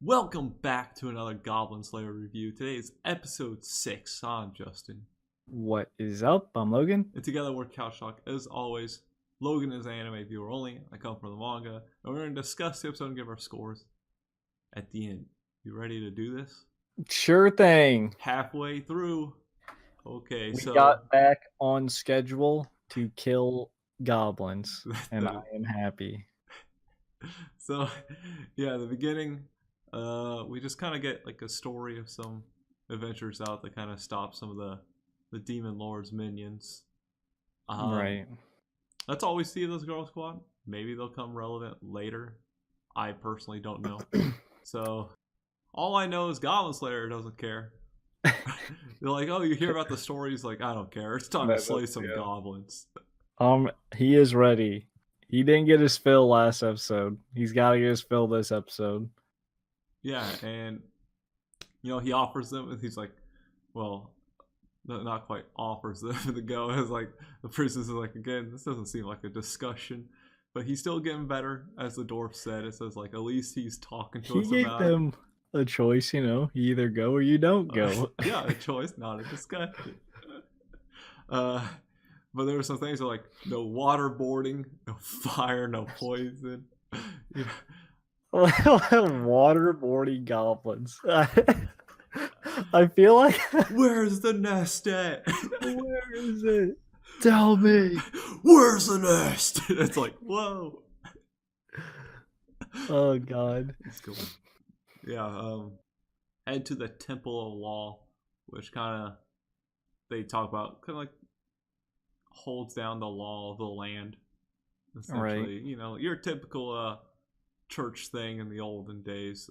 Welcome back to another Goblin Slayer review. Today is episode 6. I'm Justin. What is up? I'm Logan. And together we're Couch Talk. As always, Logan is an anime viewer only. I come from the manga. And we're going to discuss the episode and give our scores at the end. You ready to do this? Sure thing. Halfway through. Okay, We so... got back on schedule to kill goblins, and I am happy. So, yeah, the beginning, we just kind of get like a story of some adventures out that kind of stop some of the Demon Lord's minions. Right. That's all we see of this Girl Squad. Maybe they'll come relevant later. I personally don't know. So, all I know is Goblin Slayer doesn't care. They're like, oh, you hear about the stories? Like, I don't care. It's time to slay some goblins. He is ready. He didn't get his fill last episode. He's got to get his fill this episode. Yeah, and he offers them, and he's like, well, not quite offers them to go. It's like the princess is like, again, this doesn't seem like a discussion, but he's still getting better, as the dwarf said. It says like at least he's talking to us about. He gave them a choice, you either go or you don't go. Yeah, a choice, not a discussion. But there were some things like no waterboarding, no fire, no poison. Waterboarding goblins. I feel like... Where's the nest at? Where is it? Tell me. Where's the nest? It's like, whoa. Oh, God. It's cool. Yeah, head to the Temple of Law, which kind of, they talk about, kind of like, holds down the law of the land. Essentially, right. Your typical church thing in the olden days.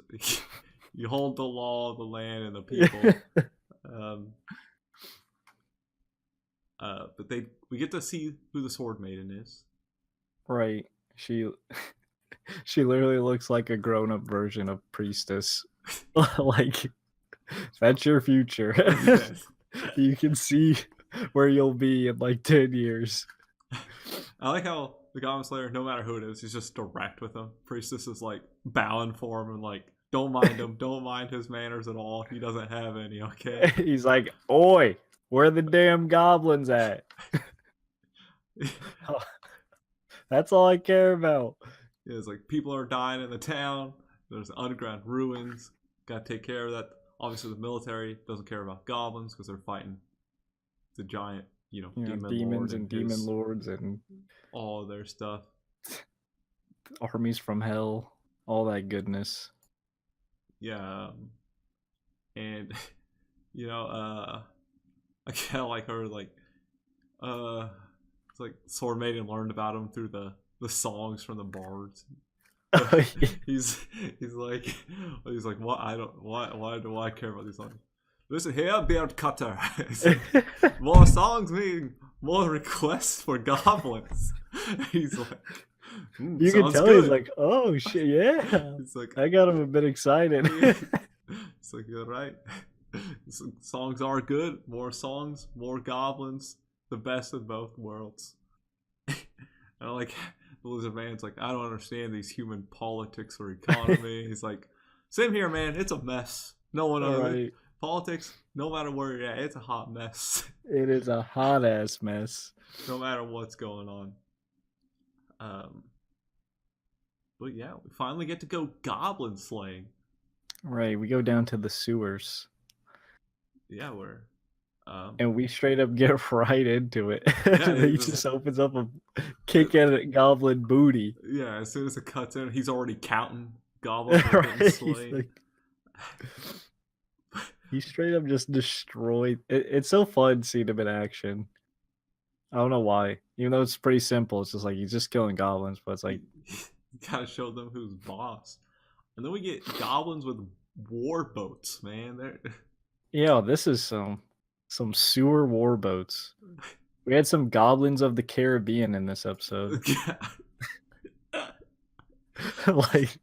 You hold the law of the land and the people. But we get to see who the Sword Maiden is. Right. She literally looks like a grown-up version of Priestess. Like, that's your future. Yes. You can see where you'll be in like 10 years. I like how the Goblin Slayer, no matter who it is, he's just direct with him. Priestess is like bowing for him and like, don't mind him. Don't mind his manners at all. He doesn't have any, okay? He's like, oi, where the damn goblins at? That's all I care about. Yeah, it's like people are dying in the town. There's underground ruins. Gotta take care of that. Obviously, the military doesn't care about goblins because they're fighting the giant, demons and demon lords and all their stuff. Armies from hell, all that goodness. Yeah, and I kind of like her, like, it's like Sword Maiden learned about him through the songs from the bards. He's like, why do I care about these songs? Listen here, Beard Cutter. More songs mean more requests for goblins. He's like, you can tell good. He's like, oh shit, yeah. He's like, I got him a bit excited. It's like, you're right. Songs are good. More songs, more goblins. The best of both worlds. And like the Lizard Man's like, I don't understand these human politics or economy. He's like, same here, man. It's a mess. No one knows. Politics, no matter where you're at, it's a hot mess. It is a hot ass mess. No matter what's going on. But yeah, we finally get to go goblin slaying. Right, we go down to the sewers. Yeah, we're and we straight up get right into it. Yeah, he just opens up a kick at a goblin booty. Yeah, as soon as it cuts in, he's already counting goblins getting slain. He straight up just destroyed. It's so fun seeing him in action. I don't know why. Even though it's pretty simple, it's just like he's just killing goblins, but it's like you gotta show them who's boss. And then we get goblins with war boats, man. Yeah, this is some sewer war boats. We had some goblins of the Caribbean in this episode. Like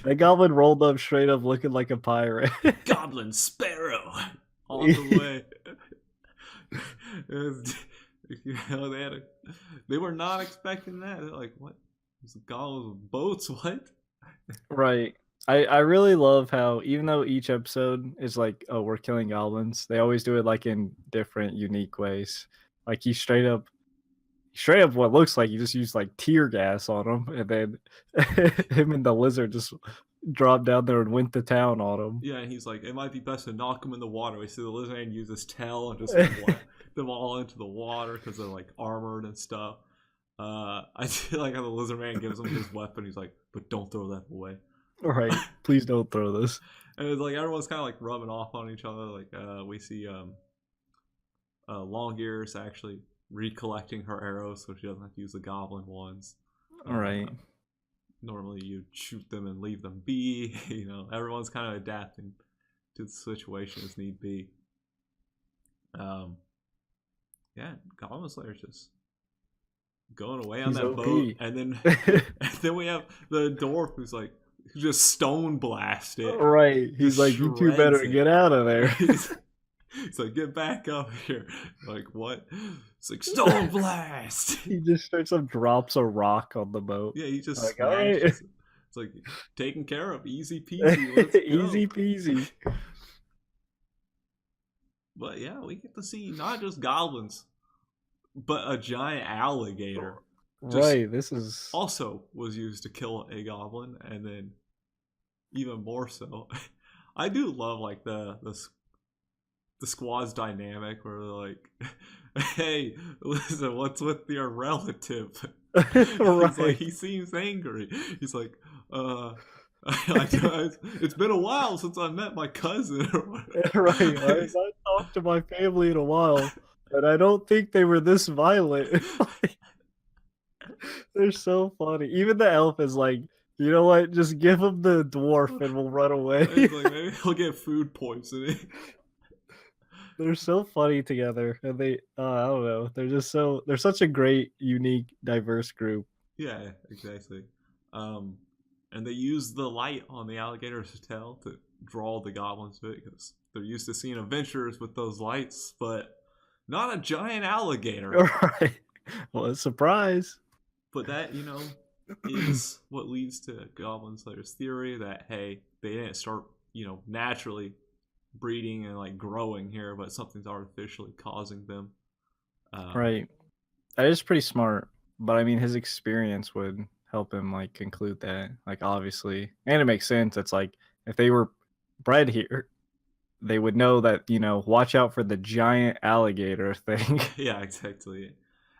that goblin rolled up straight up looking like a pirate. Goblin Sparrow all the way. They were not expecting that. They're like, what? There's goblins with boats? What? Right. I really love how even though each episode is like, oh, we're killing goblins, they always do it like in different unique ways. Like he straight up what looks like he just used like tear gas on him, and then him and the lizard just dropped down there and went to town on Yeah, and he's like, it might be best to knock him in the water. We see the lizard man use his tail and just him. them all into the water because they're like armored and stuff. I feel like how the lizard man gives him his weapon. He's like, but don't throw that away. All right, please don't throw this. And it's like everyone's kind of like rubbing off on each other. Like we see Long Ears actually recollecting her arrows so she doesn't have to use the goblin ones. All right. Normally you shoot them and leave them be. You know, everyone's kind of adapting to the situation as need be. Yeah, Goblin Slayer's just going away on He's that OP. boat, and then we have the dwarf who's like just stone blasted. Right. He's Just like, you two shreds better it. get out of there. He's like, get back up here. Like, what? It's like, stone blast. He just straight up drops a rock on the boat. Yeah, he just Like, smashes alright. it. It's like, taken care of. Easy peasy. Let's go. Easy peasy. But yeah, we get to see not just goblins, but a giant alligator. Just Right. This is also was used to kill a goblin, and then even more so. I do love like the squad's dynamic where they're like, hey, listen, what's with your relative? He's right. like, he seems angry. He's like, it's been a while since I met my cousin. Right. I talked to my family in a while, and I don't think they were this violent. They're so funny. Even the elf is like, you know what? Just give him the dwarf and we'll run away. He's like, maybe he'll get food poisoning. They're so funny together, and I don't know. They're such a great, unique, diverse group. Yeah, exactly. And they use the light on the alligator's tail to draw the goblins to it because they're used to seeing adventurers with those lights, but not a giant alligator. Right. Well, a surprise. But that, you know, is what leads to Goblin Slayer's theory that, hey, they didn't start, you know, naturally breeding and like growing here, but something's artificially causing them. Right. That is pretty smart, but I mean, his experience would help him like conclude that, like obviously, and it makes sense. It's like if they were bred here, they would know that, you know, watch out for the giant alligator thing. Yeah, exactly.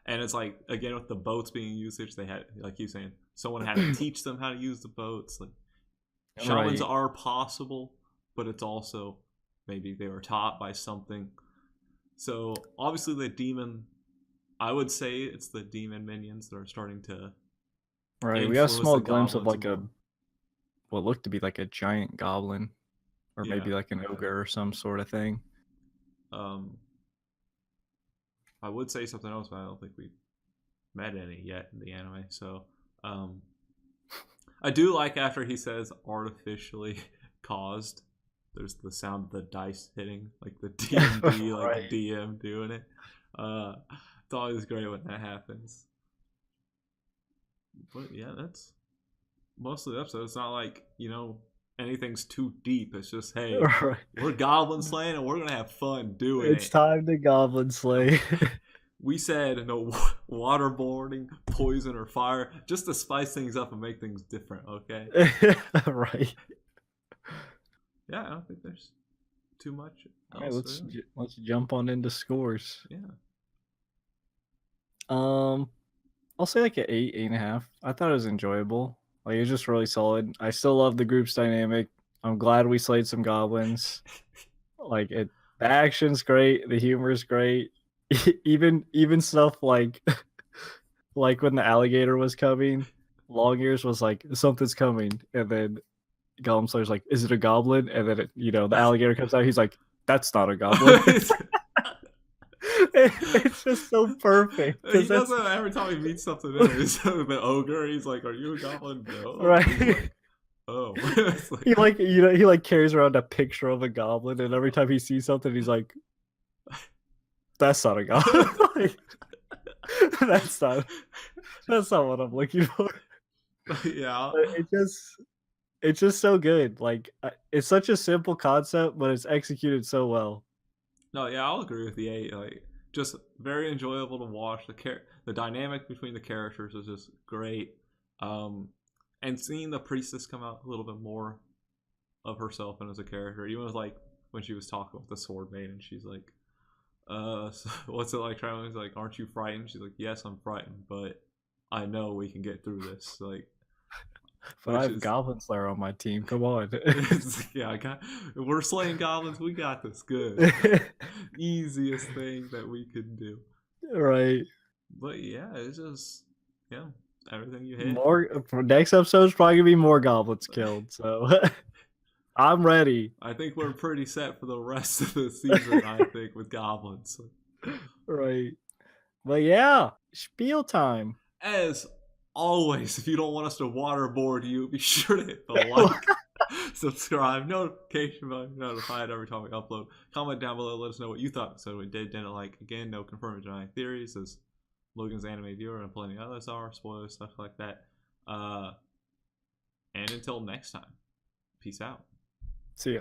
And it's like, again, with the boats being used, they had, like you saying, someone had to teach them how to use the boats. Like, shamans Right. are possible, but it's also maybe they were taught by something. So obviously the demon, I would say it's the demon minions that are starting to Right. We got a influence small the glimpse of goblins like more. what looked to be like a giant goblin, or maybe Yeah. like an ogre or some sort of thing. I would say something else, but I don't think we've met any yet in the anime. So I do like after he says artificially caused, there's the sound of the dice hitting, like the D&D, like Right. the DM doing it. It's always great when that happens. But yeah, that's most of the episode. It's not like, you know, anything's too deep. It's just, hey, Right. we're goblin slaying and we're gonna have fun doing It's it. time to goblin slay. We said no waterboarding, poison, or fire, just to spice things up and make things different. Okay. Right. Yeah, I don't think there's too much All right, else. let's jump on into scores. Yeah. I'll say like an 8.5. I thought it was enjoyable. Like it was just really solid. I still love the group's dynamic. I'm glad we slayed some goblins. Like the action's great, the humor's great. Even stuff like like when the alligator was coming, Long Ears was like, something's coming, and then Goblin Slayer's like, is it a goblin? And then the alligator comes out, he's like, that's not a goblin. It's just so perfect. He does that every time he meets something new. He's the ogre. He's like, "Are you a goblin?" No. Right. He's like, oh. He like carries around a picture of a goblin, and every time he sees something, he's like, "That's not a goblin." Like, that's not what I'm looking for. Yeah. It just It's just so good. Like it's such a simple concept, but it's executed so well. No, yeah, I'll agree with the 8. Like, just very enjoyable to watch. The dynamic between the characters is just great. Um, and seeing the priestess come out a little bit more of herself and as a character, even with like when she was talking with the sword maiden, she's like, so what's it like traveling? He's like, aren't you frightened? She's like, yes, I'm frightened, but I know we can get through this. Like, But I which have is Goblin Slayer on my team. Come on. yeah, we're slaying goblins. We got this. Good. Easiest thing that we could do. Right. But yeah, it's just yeah, everything you hit. More for next episode's probably gonna be more goblins killed. So I'm ready. I think we're pretty set for the rest of the season. I think with goblins. Right. But yeah, spiel time. As always, if you don't want us to waterboard you, be sure to hit the like, subscribe, notification bell, notified every time we upload. Comment down below, let us know what you thought. So we didn't like. Again, no confirmed or denying theories, as Logan's anime viewer and plenty others are, spoilers, stuff like that. And until next time, peace out. See ya.